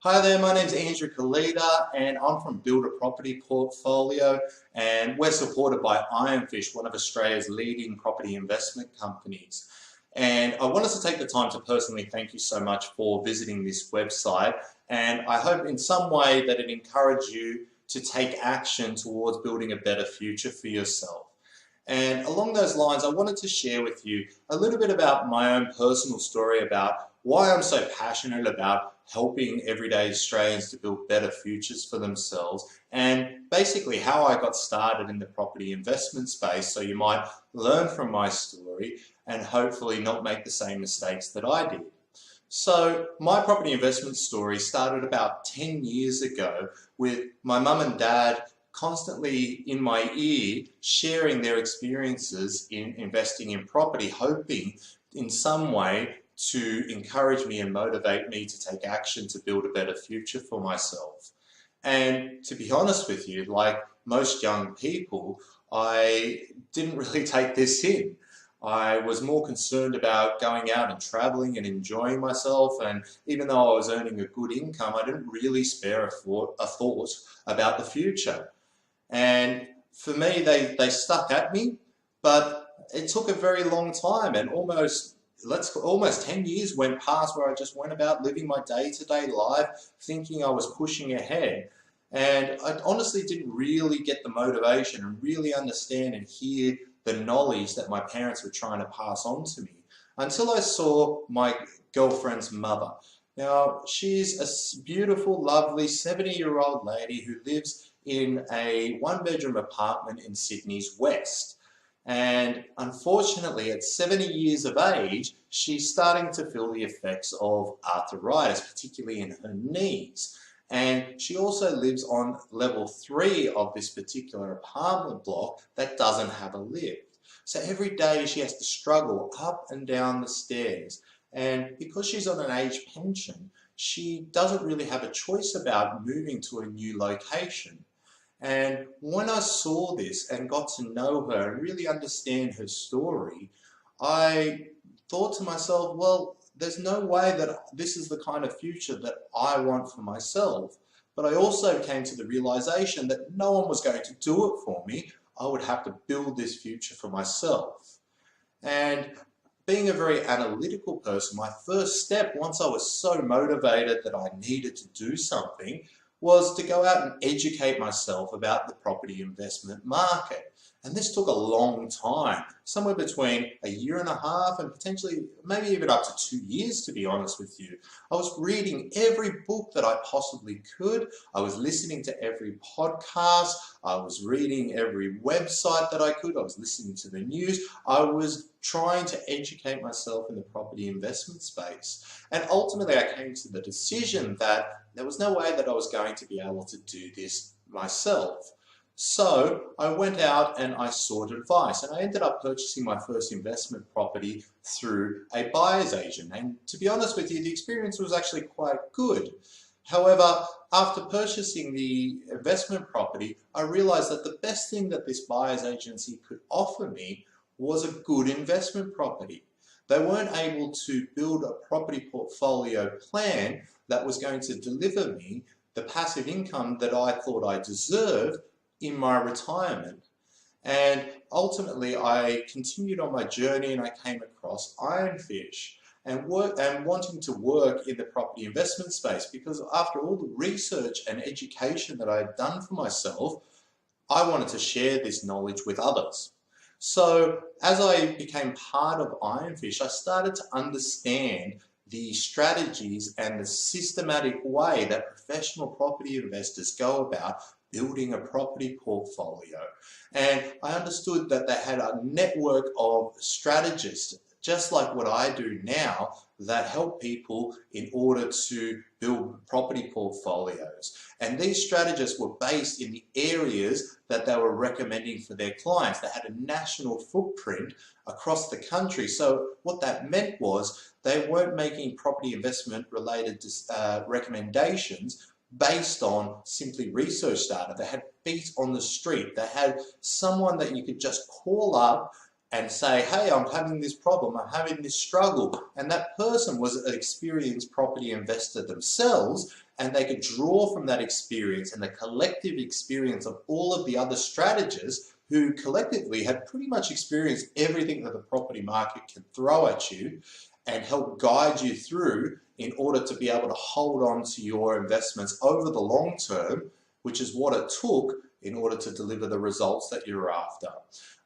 Hi there, my name's Andrew Kalita and I'm from Builder Property Portfolio, and we're supported by Ironfish, one of Australia's leading property investment companies. And I wanted to take the time to personally thank you so much for visiting this website, and I hope in some way that it encouraged you to take action towards building a better future for yourself. And along those lines, I wanted to share with you a little bit about my own personal story about why I'm so passionate about helping everyday Australians to build better futures for themselves, and basically how I got started in the property investment space, so you might learn from my story and hopefully not make the same mistakes that I did. So my property investment story started about 10 years ago with my mum and dad constantly in my ear sharing their experiences in investing in property, hoping in some way to encourage me and motivate me to take action to build a better future for myself. And to be honest with you, like most young people, I didn't really take this in. I was more concerned about going out and traveling and enjoying myself, and even though I was earning a good income, I didn't really spare a thought about the future. And for me, they stuck at me, but it took a very long time, and almost 10 years went past where I just went about living my day-to-day life thinking I was pushing ahead. And I honestly didn't really get the motivation and really understand and hear the knowledge that my parents were trying to pass on to me until I saw my girlfriend's mother. Now, she's a beautiful, lovely 70-year-old lady who lives in a one-bedroom apartment in Sydney's west. And unfortunately, at 70 years of age, she's starting to feel the effects of arthritis, particularly in her knees. And she also lives on level 3 of this particular apartment block that doesn't have a lift. So every day she has to struggle up and down the stairs. And because she's on an age pension, she doesn't really have a choice about moving to a new location. And when I saw this and got to know her and really understand her story, I thought to myself, well, there's no way that this is the kind of future that I want for myself. But I also came to the realization that no one was going to do it for me. I would have to build this future for myself. And being a very analytical person, my first step, once I was so motivated that I needed to do something, was to go out and educate myself about the property investment market. And this took a long time, somewhere between a year and a half and potentially maybe even up to 2 years, to be honest with you. I was reading every book that I possibly could. I was listening to every podcast. I was reading every website that I could. I was listening to the news. I was trying to educate myself in the property investment space. And ultimately, I came to the decision that there was no way that I was going to be able to do this myself. So I went out and I sought advice, and I ended up purchasing my first investment property through a buyer's agent. And to be honest with you, the experience was actually quite good. However, after purchasing the investment property, I realized that the best thing that this buyer's agency could offer me was a good investment property. They weren't able to build a property portfolio plan that was going to deliver me the passive income that I thought I deserved in my retirement. And ultimately, I continued on my journey and I came across Ironfish and wanting to work in the property investment space, because after all the research and education that I had done for myself, I wanted to share this knowledge with others. So as I became part of Ironfish, I started to understand the strategies and the systematic way that professional property investors go about building a property portfolio. And I understood that they had a network of strategists, just like what I do now, that help people in order to build property portfolios. And these strategists were based in the areas that they were recommending for their clients. They had a national footprint across the country. So what that meant was they weren't making property investment related recommendations based on simply research data. They had feet on the street. They had someone that you could just call up and say, hey, I'm having this problem, I'm having this struggle. And that person was an experienced property investor themselves, and they could draw from that experience and the collective experience of all of the other strategists who collectively had pretty much experienced everything that the property market can throw at you, and help guide you through in order to be able to hold on to your investments over the long term, which is what it took in order to deliver the results that you're after.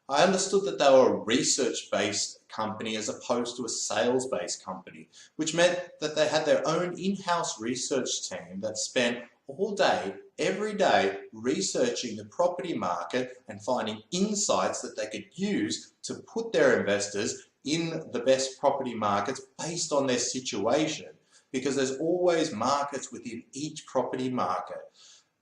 I understood that they were a research-based company as opposed to a sales-based company, which meant that they had their own in-house research team that spent all day, every day, researching the property market and finding insights that they could use to put their investors in the best property markets based on their situation, because there's always markets within each property market.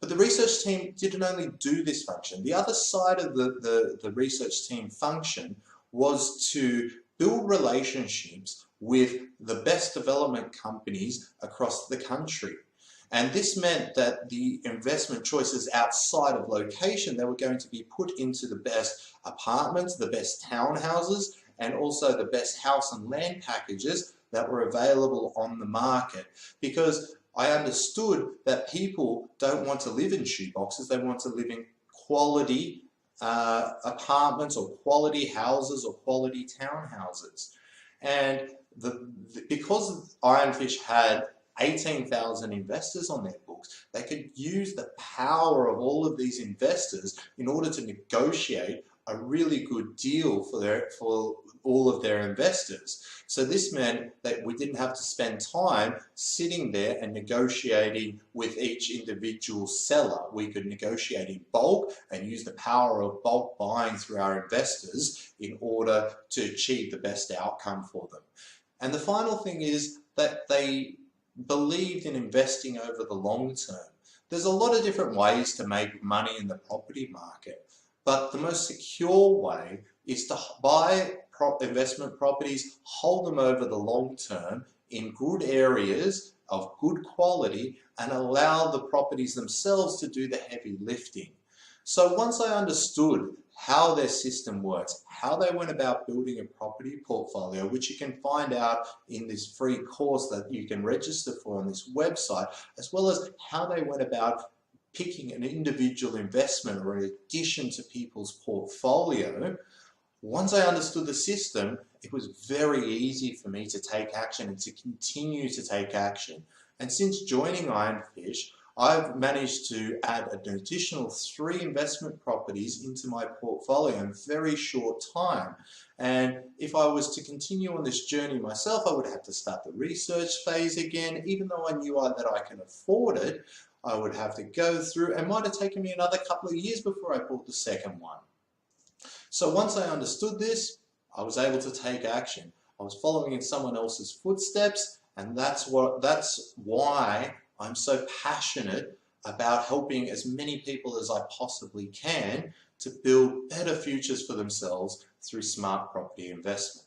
But the research team didn't only do this function. The other side of the research team function was to build relationships with the best development companies across the country. And this meant that the investment choices outside of location, they were going to be put into the best apartments, the best townhouses, and also the best house and land packages that were available on the market. Because I understood that people don't want to live in shoeboxes, they want to live in quality apartments or quality houses or quality townhouses. And because Ironfish had 18,000 investors on their books, they could use the power of all of these investors in order to negotiate a really good deal for all of their investors. So this meant that we didn't have to spend time sitting there and negotiating with each individual seller. We could negotiate in bulk and use the power of bulk buying through our investors in order to achieve the best outcome for them. And the final thing is that they believed in investing over the long term. There's a lot of different ways to make money in the property market, but the most secure way is to buy investment properties, hold them over the long term in good areas of good quality, and allow the properties themselves to do the heavy lifting. So once I understood how their system works, how they went about building a property portfolio, which you can find out in this free course that you can register for on this website, as well as how they went about picking an individual investment or an addition to people's portfolio, once I understood the system, it was very easy for me to take action and to continue to take action. And since joining Ironfish, I've managed to add an additional 3 investment properties into my portfolio in a very short time. And if I was to continue on this journey myself, I would have to start the research phase again. Even though I knew that I can afford it, I would have to go through, and might have taken me another couple of years before I bought the second one. So once I understood this, I was able to take action. I was following in someone else's footsteps, and that's why I'm so passionate about helping as many people as I possibly can to build better futures for themselves through smart property investment.